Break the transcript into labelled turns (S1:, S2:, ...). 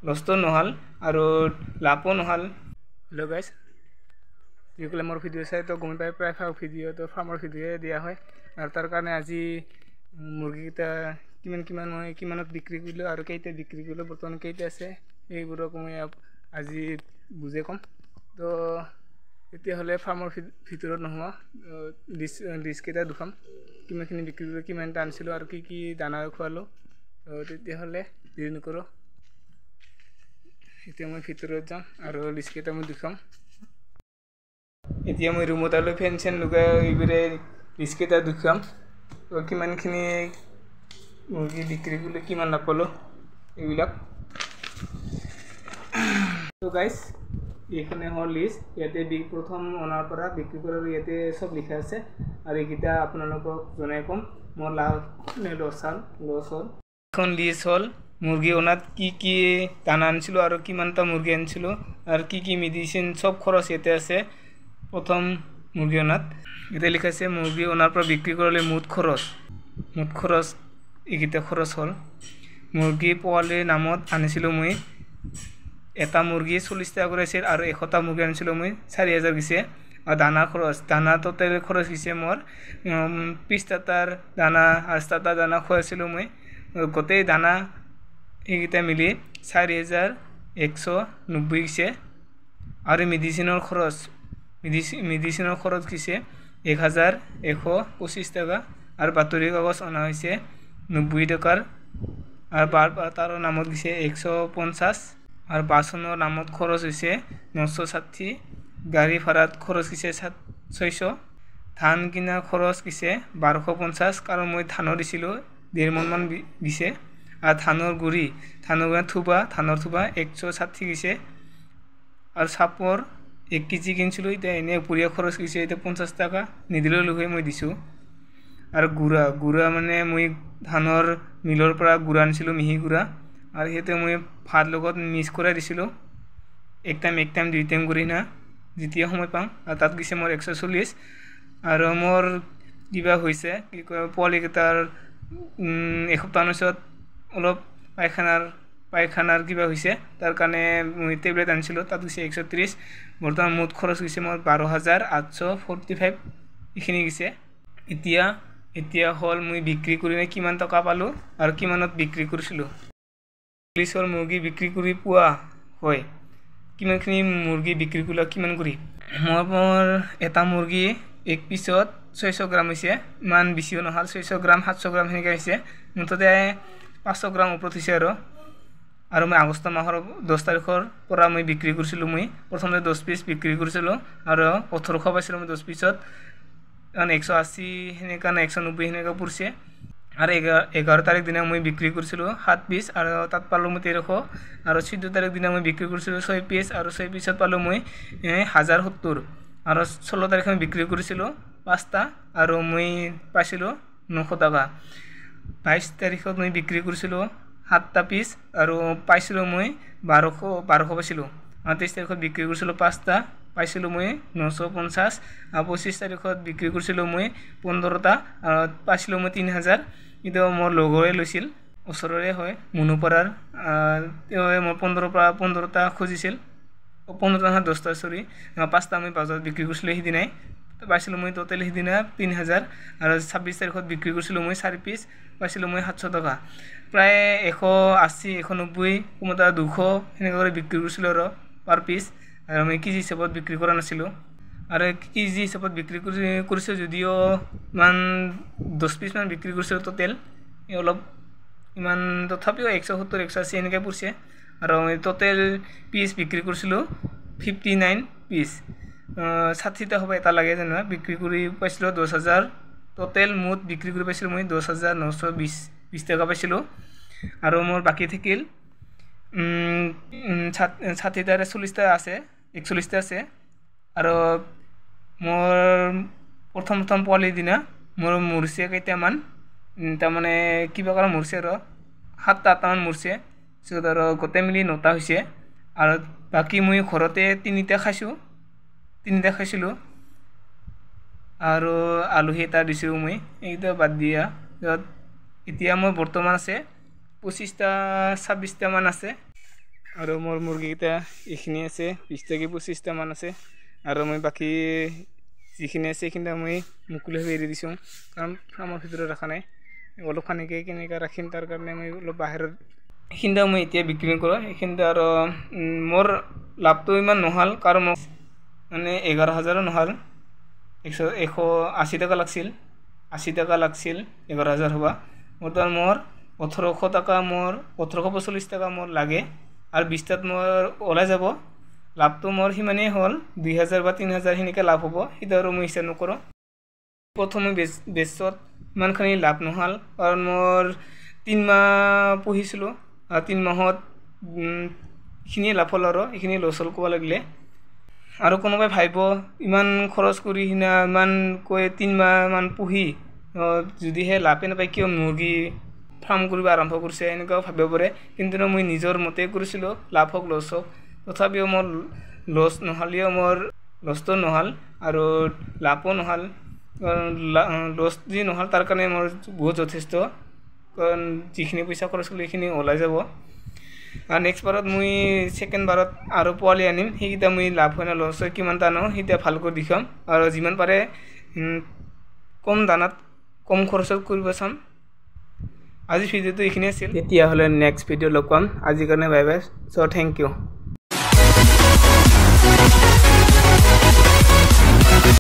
S1: Lost নহ'ল আৰু লাভো নহ'ল। হেল্ল' গাইজ, যিসকলে মোৰ ভিডিঅ' চাই তো গমে পাই প্ৰায় ভিডিঅ'টো ফাৰ্মৰ ভিডিঅ'য়ে দিয়া হয় আৰু তাৰ কাৰণে আজি মুৰ্গীকেইটা কিমানত বিক্ৰী কৰিলোঁ আৰু কেইটা বিক্ৰী কৰিলোঁ, বৰ্তমান কেইটা আছে এইবোৰক মই আজি বুজাই ক'ম। তো তেতিয়াহ'লে ফাৰ্মৰ ভিতৰত নোহোৱা ডিছকেইটা দুখাম, কিমানখিনি বিক্ৰী কৰিলোঁ, কিমানটা আনিছিলোঁ আৰু কি দানা খোৱালোঁ। তো তেতিয়াহ'লে দেৰি নকৰোঁ, এতিয়া মই ভিতৰত যাম আৰু ডিছকেইটা মই দেখাম। এতিয়া মই ৰুমত আৰু ফেন চেন লগাই এইবোৰে ডিছকেইটা দেখাম। তো কিমানখিনি মুৰ্গী বিক্ৰী কৰিলোঁ, কিমান নাপালোঁ এইবিলাক। তো গাইজ, এইখানে হ'ল লিষ্ট। ইয়াতে প্ৰথম অনাৰ পৰা বিক্ৰী কৰাৰ ইয়াতে চব লিখা আছে আৰু এইকেইটা আপোনালোকক জনাই ক'ম মোৰ লাভ নে লছ হ'ল। এখন লিষ্ট হ'ল মুৰ্গী অনাত কি দানা আনিছিলোঁ আৰু কিমানটা মুৰ্গী আনিছিলোঁ আৰু কি মেডিচিন চব খৰচ ইয়াতে আছে। প্ৰথম মুৰ্গী অনাত এতিয়া লিখা আছে মুৰ্গী অনাৰ পৰা বিক্ৰী কৰালে মুঠ খৰচ এইকেইটা খৰচ হ'ল। মুৰ্গী পোৱালিৰ নামত আনিছিলোঁ মই, এটা মুৰ্গী 40 টকা কৰি আছিল আৰু 100টা মুৰ্গী আনিছিলোঁ মই 4000 গৈছে। আৰু দানা টোটেল খৰচ হৈছে মোৰ 20 টাটাৰ দানা আৰু 7টা দানা খুৱাইছিলোঁ মই। গোটেই দানা এইকেইটা মিলি 4190 গৈছে। আৰু মেডিচিনৰ খৰচ গৈছে 1125 টকা আৰু বাতৰি কাগজ অনা হৈছে 90 টকাৰ আৰু তাৰ নামত গৈছে 150 আৰু বাচনৰ নামত খৰচ হৈছে 960, গাড়ী ভাড়াত খৰচ হৈছে 600, ধান কিনাৰ খৰচ গৈছে 1250 কাৰণ মই ধানৰ দিছিলোঁ 1.5 মোন দিছে আৰু ধানৰ থোবা 160 গৈছে আৰু চাপৰ 1 কেজি কিনিছিলোঁ। এতিয়া এনেই উপৰীয়া খৰচ গৈছে এতিয়া 50 টকা নিদিলেও লোহে মই দিছোঁ। আৰু গুড়া মানে মই ধানৰ মিলৰ পৰা গুড়া আনিছিলোঁ, মিহি গুড়া, আৰু সেইটো মই ভাত লগত মিক্স কৰাই দিছিলোঁ এক টাইম 2 টাইম কৰি না যেতিয়া সময় পাওঁ। আৰু তাত গৈছে মোৰ 140 আৰু মোৰ কিবা হৈছে কি কয় পোৱালিকেইটাৰ এসপ্তাহৰ পিছত অলপ পায়খানাৰ কিবা হৈছে, তাৰ কাৰণে মই টেবলেট আনিছিলোঁ, তাত গৈছে 130। বৰ্তমান মুঠ খৰচ গৈছে মোৰ 12,845 এইখিনি গৈছে। এতিয়া হ'ল মই বিক্ৰী কৰি কিমান টকা পালোঁ আৰু কিমানত বিক্ৰী কৰিছিলোঁ। 40 মুৰ্গী বিক্ৰী কৰি পোৱা হয়, কিমানখিনি মুৰ্গী বিক্ৰী কৰিলোঁ কিমান কৰি। মোৰ এটা মুৰ্গী এক পিছত 600 গ্ৰাম হৈছে, ইমান বেছিও নহ'ল, 600 গ্ৰাম 700 গ্ৰাম সেনেকৈ হৈছে, মুঠতে 500 গ্ৰাম ওপৰত হৈছে। আৰু মই আগষ্ট মাহৰ 10 তাৰিখৰ পৰা মই বিক্ৰী কৰিছিলোঁ। মই প্ৰথমতে 10 পিচ বিক্ৰী কৰিছিলোঁ আৰু 1800 পাইছিলোঁ মই 10 পিছত, 180 সেনেকুৱা 190 সেনেকুৱা পৰিছে। আৰু 11 তাৰিখ দিনা মই বিক্ৰী কৰিছিলোঁ 7 পিচ আৰু তাত পালোঁ মই 1300। আৰু 14 তাৰিখ দিনা মই বিক্ৰী কৰিছিলোঁ 6 পিচ আৰু 6 পিচত পালোঁ মই 1070। আৰু 16 তাৰিখে মই বিক্ৰী কৰিছিলোঁ 5টা আৰু মই পাইছিলোঁ 900 টকা। 22 তাৰিখত মই বিক্ৰী কৰিছিলোঁ 7টা পিচ আৰু পাইছিলোঁ মই 1200 পাইছিলোঁ। আৰু 23 তাৰিখত বিক্ৰী কৰিছিলোঁ 5টা, পাইছিলোঁ মই 950। আৰু 25 তাৰিখত বিক্ৰী কৰিছিলোঁ মই 15টা আৰু পাইছিলোঁ মই 3000। কিন্তু মোৰ লগৰে লৈছিল, ওচৰৰে হয় মুনুপাৰাৰ, তেওঁ মোৰ 15টা খুজিছিল, 15টা নহয় 10টা, 5টা মই বজাৰত বিক্ৰী কৰিছিলোঁ সেইদিনাই, পাইছিলোঁ মই টোটেল সেইদিনা 3000। আৰু 26 তাৰিখত বিক্ৰী কৰিছিলোঁ মই 4 পিচ, পাইছিলোঁ মই 700 টকা। প্ৰায় 180, 190, কোনোবা 200 সেনেকৈ কৰি বিক্ৰী কৰিছিলোঁ আৰু পাৰ পিচ। আৰু মই কেজি হিচাপত বিক্ৰী কৰা নাছিলোঁ, আৰু কেজি হিচাপত বিক্ৰী কৰিছোঁ যদিও ইমান 10 পিচমান বিক্ৰী কৰিছিলোঁ টোটেল, অলপ ইমান তথাপিও 170, 180 এনেকৈ পৰিছে। আৰু মই টোটেল পিচ বিক্ৰী কৰিছিলোঁ 59 পিচ, 60টা হ'ব এটা লাগে যেনিবা, বিক্ৰী কৰি পাইছিলোঁ 10,000। টোটেল মুঠ বিক্ৰী কৰি পাইছিলোঁ মই 10,920 টকা পাইছিলোঁ। আৰু মোৰ বাকী থাকিল 60টাৰে 40টা আছে, 41টা আছে। আৰু মোৰ প্ৰথম পোৱালিৰ দিনা মোৰ মৰিছে কেইটামান, তাৰমানে কিবা কাৰণ মৰিছে আৰু 7-8টামান মৰিছে, পিছত আৰু গোটেই মিলি 9টা হৈছে। আৰু বাকী মই ঘৰতে 3টা খাইছিলোঁ আৰু আলহী এটা দিছিলোঁ মই, এইকেইটা বাদ দিয়া। এতিয়া মোৰ বৰ্তমান আছে 25টা 26টামান আছে। আৰু মোৰ মুৰ্গীকেইটা এইখিনি আছে 20-25টা মান আছে আৰু মই বাকী যিখিনি আছে সেইখিনি মই মুকলিভাৱে এৰি দিছোঁ কাৰণ ফাৰ্মৰ ভিতৰত ৰখা নাই অলপ খানিকৈ কেনেকৈ ৰাখিম তাৰ কাৰণে মই অলপ বাহিৰত এইখিনিতে মই এতিয়া বিক্ৰী কৰোঁ এইখিনিতে আৰু মোৰ লাভটো ইমান নহ'ল কাৰণ মোক মানে 11,000 নহ'ল 180 টকা লাগছিল 80 টকা লাগছিল 11,000 হ'ব বৰ্তমান মোৰ 1800 টকা মোৰ 1845 টকা মোৰ লাগে আৰু 20টাত মোৰ ওলাই যাব লাভটো মোৰ সিমানেই হ'ল 2,000 বা 3,000 সেনেকৈ লাভ হ'ব সেইটো আৰু মই হিচাপ নকৰোঁ প্ৰথমে বেচত ইমানখিনি লাভ নহ'ল কাৰণ মোৰ 3 মাহ পুহিছিলোঁ আৰু 3 মাহত এইখিনিয়ে লাভ হ'ল আৰু এইখিনি লছ হ'ল ক'ব লাগিলে আৰু কোনোবাই ভাবিব ইমান খৰচ কৰি কিনে ইমানকৈ 3 মাহমান পুহি যদিহে লাভে নাপায় কিয় মুৰ্গী ফাৰ্ম কৰিব আৰম্ভ কৰিছে এনেকুৱাও ভাবিব পাৰে কিন্তু মই নিজৰ মতে কৰিছিলোঁ লাভ হওক লছ হওক তথাপিও মোৰ লছ নহ'লেও মোৰ লছটো নহ'ল আৰু লাভো নহ'ল লছ যি নহ'ল তাৰ কাৰণে মোৰ বহুত যথেষ্ট কাৰণ যিখিনি পইচা খৰচ কৰিলোঁ সেইখিনি ওলাই যাব আৰু নেক্সট বাৰত মই ছেকেণ্ড বাৰত আৰু পোৱালি আনিম সেইকেইটা মই লাভ হয় না লছ হয় কিমান টানো সেইটা ভালকৈ দেখাম আৰু যিমান পাৰে কম দানাত কম খৰচত কৰিব চাম আজি ভিডিঅ'টো এইখিনি আছিল তেতিয়াহ'লে নেক্সট ভিডিঅ' লগ পাম আজিৰ কাৰণে বাই বাই চ' থেংক ইউ